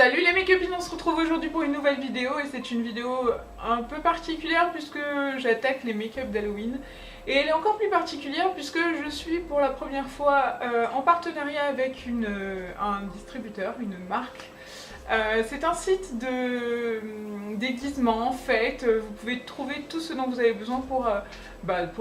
Salut les make-upines, on se retrouve aujourd'hui pour une nouvelle vidéo et c'est une vidéo un peu particulière puisque j'attaque les make-up d'Halloween. Et elle est encore plus particulière puisque je suis pour la première fois en partenariat avec un distributeur, une marque. C'est un site de déguisement, fête, vous pouvez trouver tout ce dont vous avez besoin pour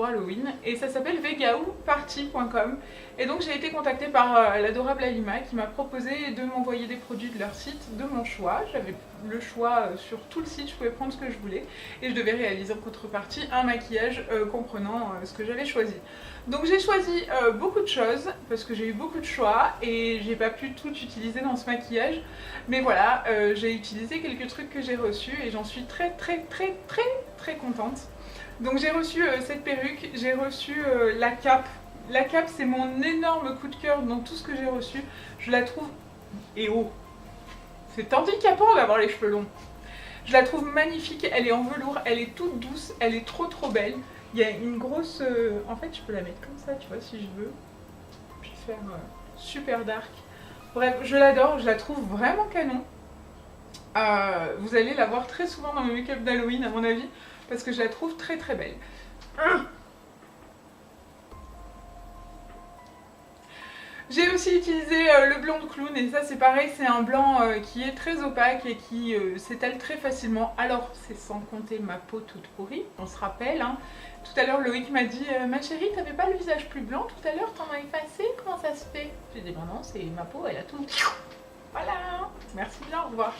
Halloween et ça s'appelle vegaouparty.com. Et donc j'ai été contactée par l'adorable Alima qui m'a proposé de m'envoyer des produits de leur site de mon choix. J'avais le choix sur tout le site, je pouvais prendre ce que je voulais et je devais réaliser en contrepartie un maquillage comprenant ce que j'avais choisi. Donc j'ai choisi beaucoup de choses parce que j'ai eu beaucoup de choix et j'ai pas pu tout utiliser dans ce maquillage. Mais voilà, j'ai utilisé quelques trucs que j'ai reçus et j'en suis très contente. Donc j'ai reçu cette perruque, j'ai reçu la cape. La cape c'est mon énorme coup de cœur dans tout ce que j'ai reçu. Je la trouve... Et oh, c'est handicapant d'avoir les cheveux longs. Je la trouve magnifique, elle est en velours, elle est toute douce, elle est trop belle. Il y a une grosse... En fait je peux la mettre comme ça tu vois si je veux. Puis faire super dark. Bref, je l'adore, je la trouve vraiment canon. Vous allez la voir très souvent dans mes make-up d'Halloween à mon avis. Parce que je la trouve très belle. J'ai aussi utilisé le blanc de clown et ça c'est pareil, c'est un blanc qui est très opaque et qui s'étale très facilement. Alors c'est sans compter ma peau toute pourrie, on se rappelle. Hein. Tout à l'heure Loïc m'a dit ma chérie t'avais pas le visage plus blanc tout à l'heure, t'en as effacé, comment ça se fait? J'ai dit non c'est ma peau, elle a tout. Voilà, merci bien, au revoir.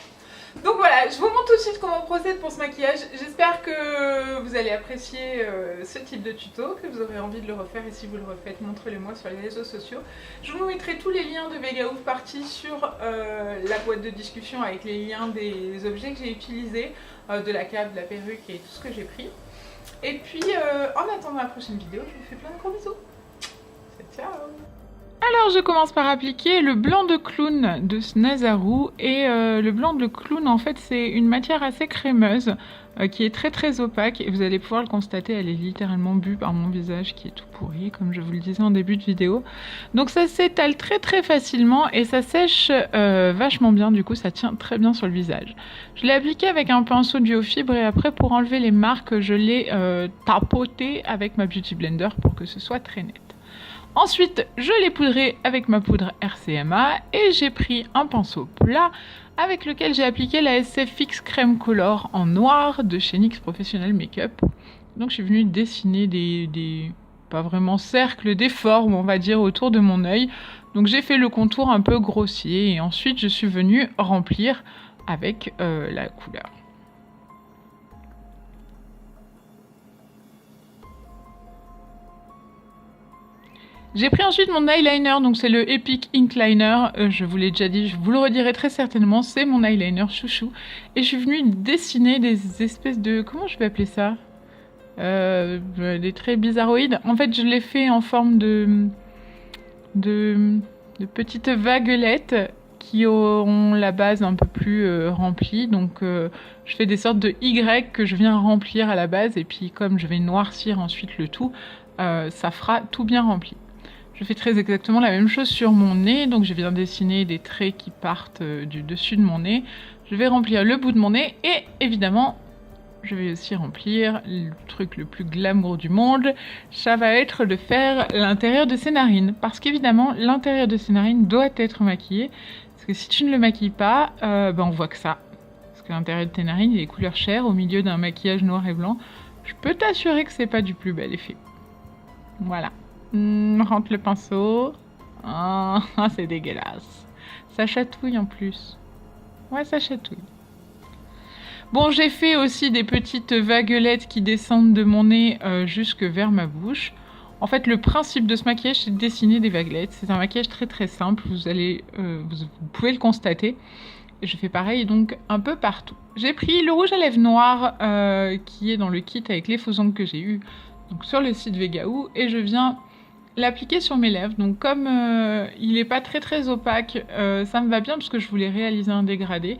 Donc voilà, je vous montre tout de suite comment on procède pour ce maquillage. J'espère que vous allez apprécier ce type de tuto, que vous aurez envie de le refaire et si vous le refaites, montrez-le moi sur les réseaux sociaux. Je vous mettrai tous les liens de vegaouparty sur la boîte de discussion avec les liens des objets que j'ai utilisés, de la cape, de la perruque et tout ce que j'ai pris. Et puis en attendant la prochaine vidéo, je vous fais plein de gros bisous. Ciao. Alors je commence par appliquer le blanc de clown de Snazaru et le blanc de clown en fait c'est une matière assez crémeuse qui est très opaque et vous allez pouvoir le constater, elle est littéralement bue par mon visage qui est tout pourri comme je vous le disais en début de vidéo. Donc ça s'étale très facilement et ça sèche vachement bien, du coup ça tient très bien sur le visage. Je l'ai appliqué avec un pinceau Biofibre et après pour enlever les marques je l'ai tapoté avec ma Beauty Blender pour que ce soit très net. Ensuite, je l'ai poudré avec ma poudre RCMA et j'ai pris un pinceau plat avec lequel j'ai appliqué la SFX Crème Color en noir de chez NYX Professional Makeup. Donc je suis venue dessiner des pas vraiment cercles, des formes on va dire autour de mon œil. Donc j'ai fait le contour un peu grossier et ensuite je suis venue remplir avec la couleur. J'ai pris ensuite mon eyeliner, donc c'est le Epic Ink Liner, je vous l'ai déjà dit, je vous le redirai très certainement, c'est mon eyeliner chouchou. Et je suis venue dessiner des espèces de... comment je vais appeler ça? Des traits bizarroïdes. En fait je l'ai fait en forme de petites vaguelettes qui auront la base un peu plus remplie. Donc je fais des sortes de Y que je viens remplir à la base et puis comme je vais noircir ensuite le tout, ça fera tout bien rempli. Je fais très exactement la même chose sur mon nez, donc je viens dessiner des traits qui partent du dessus de mon nez. Je vais remplir le bout de mon nez et évidemment, je vais aussi remplir le truc le plus glamour du monde. Ça va être de faire l'intérieur de ses narines, parce qu'évidemment, l'intérieur de ses narines doit être maquillé. Parce que si tu ne le maquilles pas, on voit que ça. Parce que l'intérieur de tes narines, il est couleur chair au milieu d'un maquillage noir et blanc. Je peux t'assurer que c'est pas du plus bel effet. Voilà. Rentre le pinceau. Ah, c'est dégueulasse. Ça chatouille en plus. Ouais, ça chatouille. Bon, j'ai fait aussi des petites vaguelettes qui descendent de mon nez jusque vers ma bouche. En fait, le principe de ce maquillage, c'est de dessiner des vaguelettes. C'est un maquillage très simple. Vous pouvez le constater. Je fais pareil donc un peu partout. J'ai pris le rouge à lèvres noir qui est dans le kit avec les faux ongles que j'ai eu donc sur le site Vegaou et je viens l'appliquer sur mes lèvres. Donc comme il n'est pas très opaque, ça me va bien parce que je voulais réaliser un dégradé,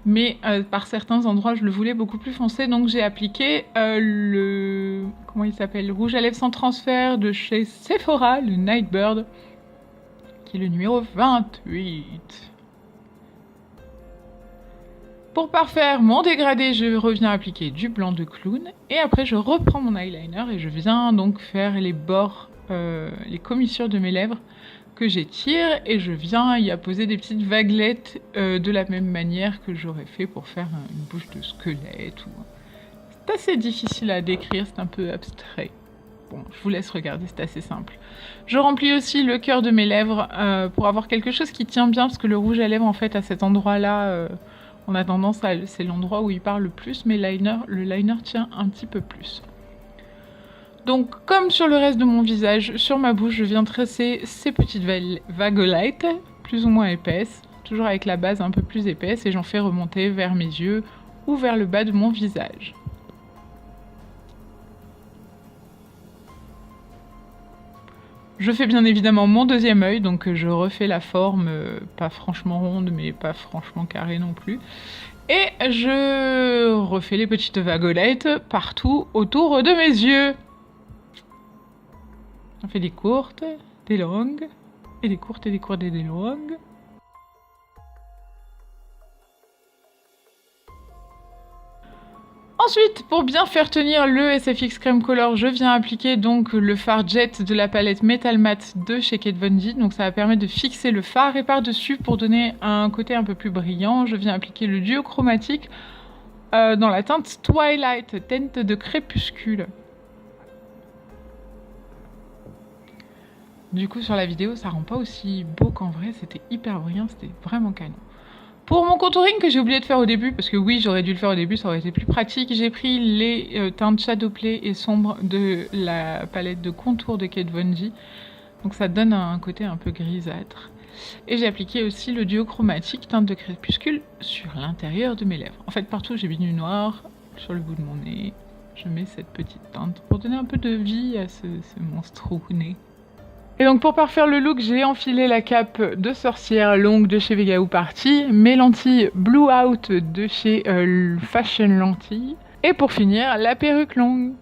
mais par certains endroits je le voulais beaucoup plus foncé, donc j'ai appliqué le... comment il s'appelle? Le rouge à lèvres sans transfert de chez Sephora, le Nightbird, qui est le numéro 28. Pour parfaire mon dégradé, je reviens appliquer du blanc de clown et après je reprends mon eyeliner et je viens donc faire les bords, les commissures de mes lèvres que j'étire et je viens y apposer des petites vaguelettes de la même manière que j'aurais fait pour faire une bouche de squelette. C'est assez difficile à décrire, c'est un peu abstrait. Bon, je vous laisse regarder, c'est assez simple. Je remplis aussi le cœur de mes lèvres pour avoir quelque chose qui tient bien parce que le rouge à lèvres en fait à cet endroit-là, on a tendance à... c'est l'endroit où il part le plus, mais le liner tient un petit peu plus. Donc, comme sur le reste de mon visage, sur ma bouche, je viens tracer ces petites vaguelettes, plus ou moins épaisses, toujours avec la base un peu plus épaisse, et j'en fais remonter vers mes yeux ou vers le bas de mon visage. Je fais bien évidemment mon deuxième œil, donc je refais la forme, pas franchement ronde, mais pas franchement carrée non plus. Et je refais les petites vaguelettes partout autour de mes yeux. On fait des courtes, des longues, et des courtes et des courtes et des longues. Ensuite, pour bien faire tenir le SFX Crème Color, je viens appliquer donc le fard jet de la palette Metal Matte de chez Kat Von D. Donc ça va permettre de fixer le fard et par-dessus, pour donner un côté un peu plus brillant, je viens appliquer le duo chromatique dans la teinte Twilight, teinte de crépuscule. Du coup, sur la vidéo, ça rend pas aussi beau qu'en vrai, c'était hyper brillant, c'était vraiment canon. Pour mon contouring que j'ai oublié de faire au début, parce que oui, j'aurais dû le faire au début, ça aurait été plus pratique, j'ai pris les teintes Shadow Play et sombre de la palette de contour de Kat Von D. Donc ça donne un côté un peu grisâtre. Et j'ai appliqué aussi le duo chromatique teinte de crépuscule sur l'intérieur de mes lèvres. En fait, partout j'ai mis du noir, sur le bout de mon nez, je mets cette petite teinte pour donner un peu de vie à ce monstreux nez. Et donc pour parfaire le look, j'ai enfilé la cape de sorcière longue de chez Vega Party, mes lentilles Blue Out de chez Fashion Lentilles, et pour finir, la perruque longue.